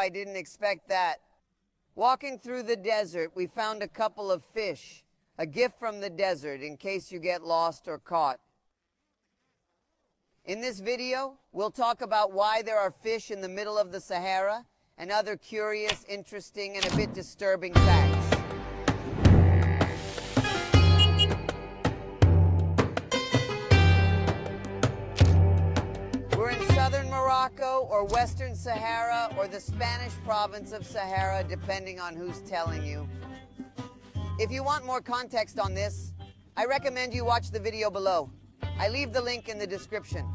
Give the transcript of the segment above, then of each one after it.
I didn't expect that. Walking through the desert, we found a couple of fish. A gift from the desert in case you get lost or caught. In this video, we'll talk about why there are fish in the middle of the Sahara and other curious, interesting, and a bit disturbing facts. We're in southern Morocco or western Sahara or the Spanish province of Sahara, depending on who's telling you. If you want more context on this, I recommend you watch the video below. I leave the link in the description.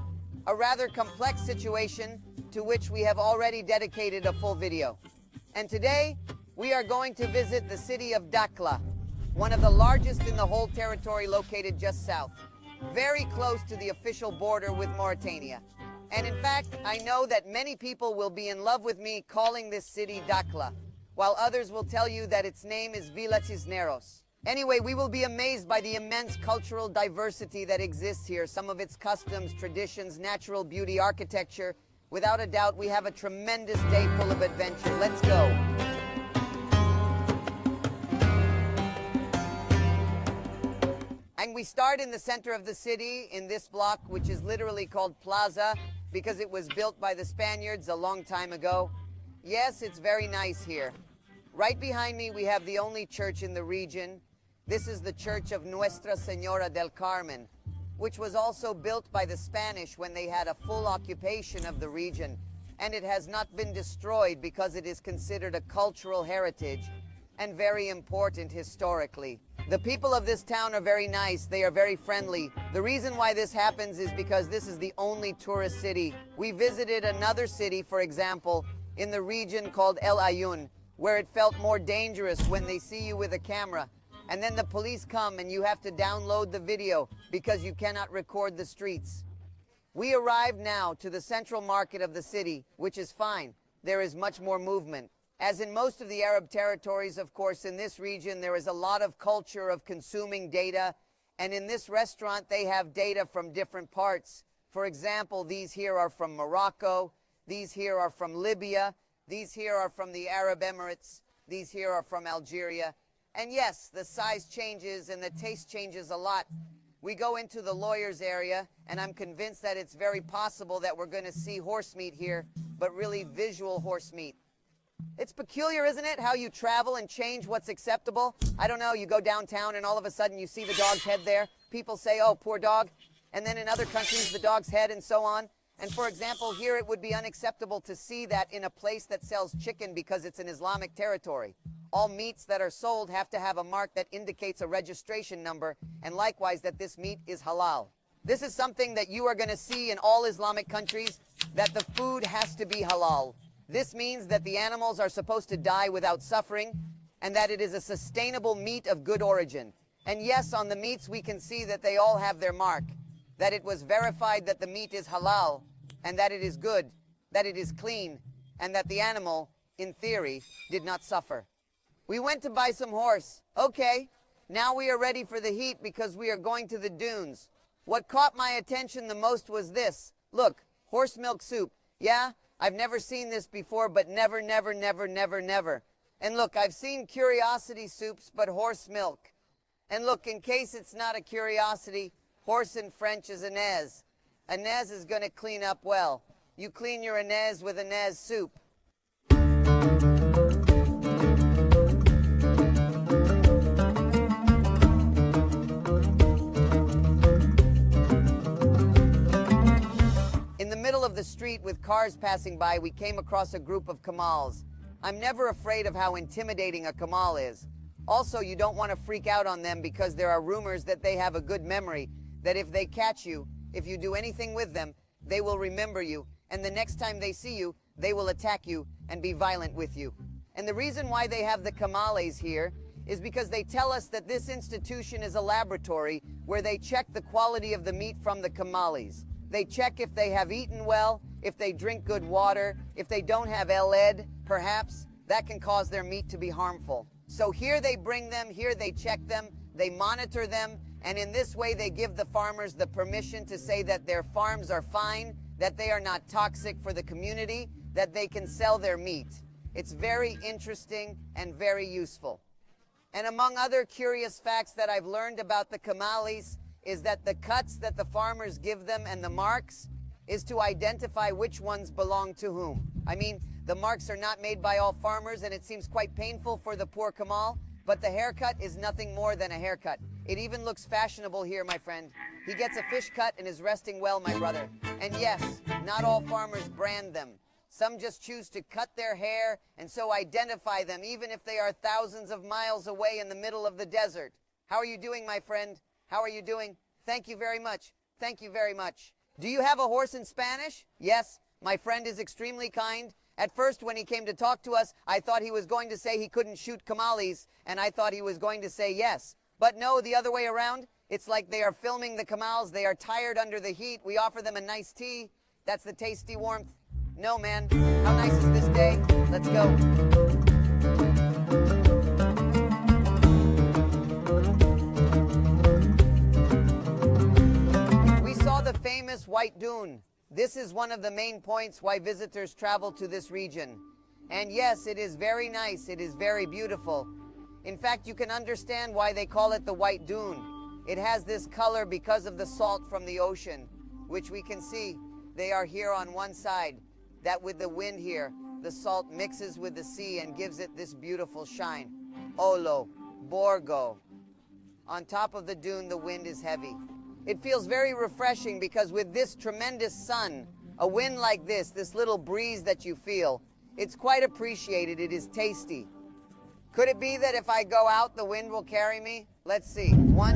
A rather complex situation to which we have already dedicated a full video. And today, we are going to visit the city of Dakhla, one of the largest in the whole territory located just south, very close to the official border with Mauritania. And in fact, I know that many people will be in love with me calling this city Dakhla, while others will tell you that its name is Villa Cisneros. Anyway, we will be amazed by the immense cultural diversity that exists here, some of its customs, traditions, natural beauty, architecture. Without a doubt, we have a tremendous day full of adventure. Let's go. And we start in the center of the city, in this block, which is literally called Plaza, because it was built by the Spaniards a long time ago. Yes, it's very nice here. Right behind me, we have the only church in the region. This is the Church of Nuestra Señora del Carmen, which was also built by the Spanish when they had a full occupation of the region, and it has not been destroyed because it is considered a cultural heritage and very important historically. The people of this town are very nice. They are very friendly. The reason why this happens is because this is the only tourist city. We visited another city, for example, in the region called El Ayun, where it felt more dangerous when they see you with a camera. And then the police come and you have to download the video because you cannot record the streets. We arrived now to the central market of the city, which is fine. There is much more movement. As in most of the Arab territories, of course, in this region, there is a lot of culture of consuming data. And in this restaurant, they have data from different parts. For example, these here are from Morocco. These here are from Libya. These here are from the Arab Emirates. These here are from Algeria. And yes, the size changes and the taste changes a lot. We go into the lawyer's area, and I'm convinced that it's very possible that we're going to see horse meat here, but really visual horse meat. It's peculiar, isn't it, how you travel and change what's acceptable? I don't know, you go downtown and all of a sudden you see the dog's head there. People say, oh, poor dog. And then in other countries, the dog's head and so on. And for example, here it would be unacceptable to see that in a place that sells chicken because it's an Islamic territory. All meats that are sold have to have a mark that indicates a registration number, and likewise that this meat is halal. This is something that you are going to see in all Islamic countries, that the food has to be halal. This means that the animals are supposed to die without suffering, and that it is a sustainable meat of good origin. And yes, on the meats we can see that they all have their mark, that it was verified that the meat is halal, and that it is good, that it is clean, and that the animal, in theory, did not suffer. We went to buy some horse. Okay, now we are ready for the heat because we are going to the dunes. What caught my attention the most was this. Look, horse milk soup. Yeah, I've never seen this before, but never, never, never, never, never. And look, I've seen curiosity soups, but horse milk. And look, in case it's not a curiosity, horse in French is anaise. Anaise is going to clean up well. You clean your anaise with anaise soup. In the middle of the street with cars passing by, we came across a group of camels. I'm never afraid of how intimidating a camel is. Also, you don't want to freak out on them because there are rumors that they have a good memory, that if they catch you, if you do anything with them, they will remember you, and the next time they see you, they will attack you and be violent with you. And the reason why they have the camales here is because they tell us that this institution is a laboratory where they check the quality of the meat from the camales. They check if they have eaten well, if they drink good water, if they don't have lead, perhaps, that can cause their meat to be harmful. So here they bring them, here they check them, they monitor them, and in this way they give the farmers the permission to say that their farms are fine, that they are not toxic for the community, that they can sell their meat. It's very interesting and very useful. And among other curious facts that I've learned about the Kamalis is that the cuts that the farmers give them and the marks is to identify which ones belong to whom. I mean, the marks are not made by all farmers, and it seems quite painful for the poor Kamal, but the haircut is nothing more than a haircut. It even looks fashionable here, my friend. He gets a fish cut and is resting well, my brother. And yes, not all farmers brand them. Some just choose to cut their hair and so identify them, even if they are thousands of miles away in the middle of the desert. How are you doing, my friend? How are you doing? Thank you very much. Thank you very much. Do you have a horse in Spanish? Yes, my friend is extremely kind. At first, when he came to talk to us, I thought he was going to say he couldn't shoot Kamalis, and I thought he was going to say yes. But no, the other way around. It's like they are filming the Kamals. They are tired under the heat. We offer them a nice tea. That's the tasty warmth. No, man. How nice is this day? Let's go. We saw the famous White Dune. This is one of the main points why visitors travel to this region. And yes, it is very nice. It is very beautiful. In fact, you can understand why they call it the White Dune. It has this color because of the salt from the ocean, which we can see. They are here on one side. That with the wind here, the salt mixes with the sea and gives it this beautiful shine. Olo, Borgo. On top of the dune, the wind is heavy. It feels very refreshing because with this tremendous sun, a wind like this little breeze that you feel, it's quite appreciated. It is tasty. Could it be that if I go out, the wind will carry me? Let's see. 1,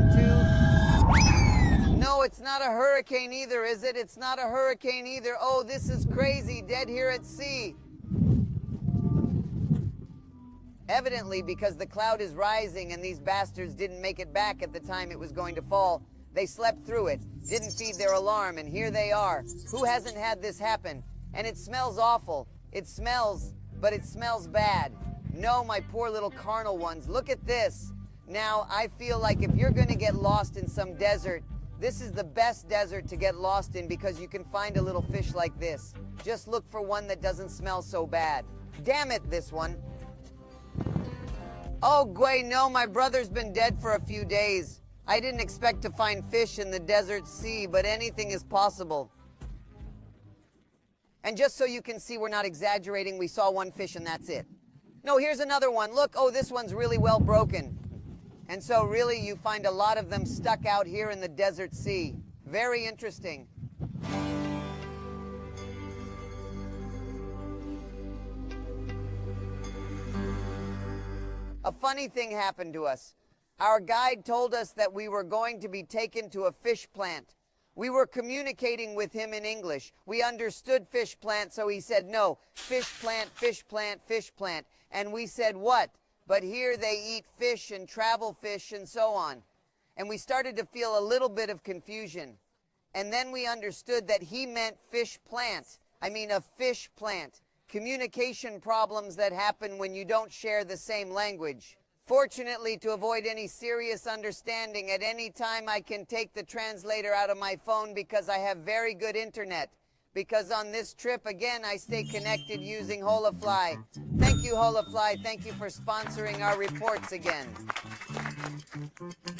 2. No, it's not a hurricane either, is it? It's not a hurricane either. Oh, this is crazy. Dead here at sea. Evidently, because the cloud is rising and these bastards didn't make it back at the time it was going to fall, they slept through it, didn't feed their alarm, and here they are. Who hasn't had this happen? And it smells awful. It smells, but it smells bad. No, my poor little carnal ones, look at this. Now, I feel like if you're going to get lost in some desert, this is the best desert to get lost in because you can find a little fish like this. Just look for one that doesn't smell so bad. Damn it, this one. Oh, Gway, no, my brother's been dead for a few days. I didn't expect to find fish in the desert sea, but anything is possible. And just so you can see we're not exaggerating, we saw one fish and that's it. No, here's another one. Look, oh, this one's really well broken. And so really you find a lot of them stuck out here in the desert sea. Very interesting. A funny thing happened to us. Our guide told us that we were going to be taken to a fish plant. We were communicating with him in English. We understood fish plant, so he said, no, fish plant, fish plant, fish plant. And we said, what? But here they eat fish and travel fish and so on. And we started to feel a little bit of confusion. And then we understood that he meant fish plant. I mean a fish plant. Communication problems that happen when you don't share the same language. Fortunately, to avoid any serious understanding, at any time I can take the translator out of my phone because I have very good internet. Because on this trip, again, I stay connected using Holafly. Thank you, Holafly. Thank you for sponsoring our reports again.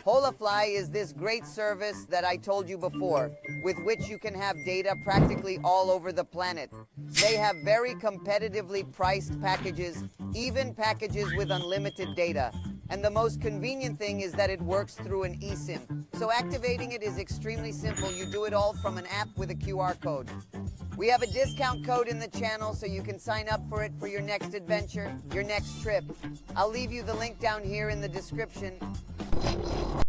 Holafly is this great service that I told you before, with which you can have data practically all over the planet. They have very competitively priced packages, even packages with unlimited data. And the most convenient thing is that it works through an eSIM. So activating it is extremely simple. You do it all from an app with a QR code. We have a discount code in the channel so you can sign up for it for your next adventure, your next trip. I'll leave you the link down here in the description.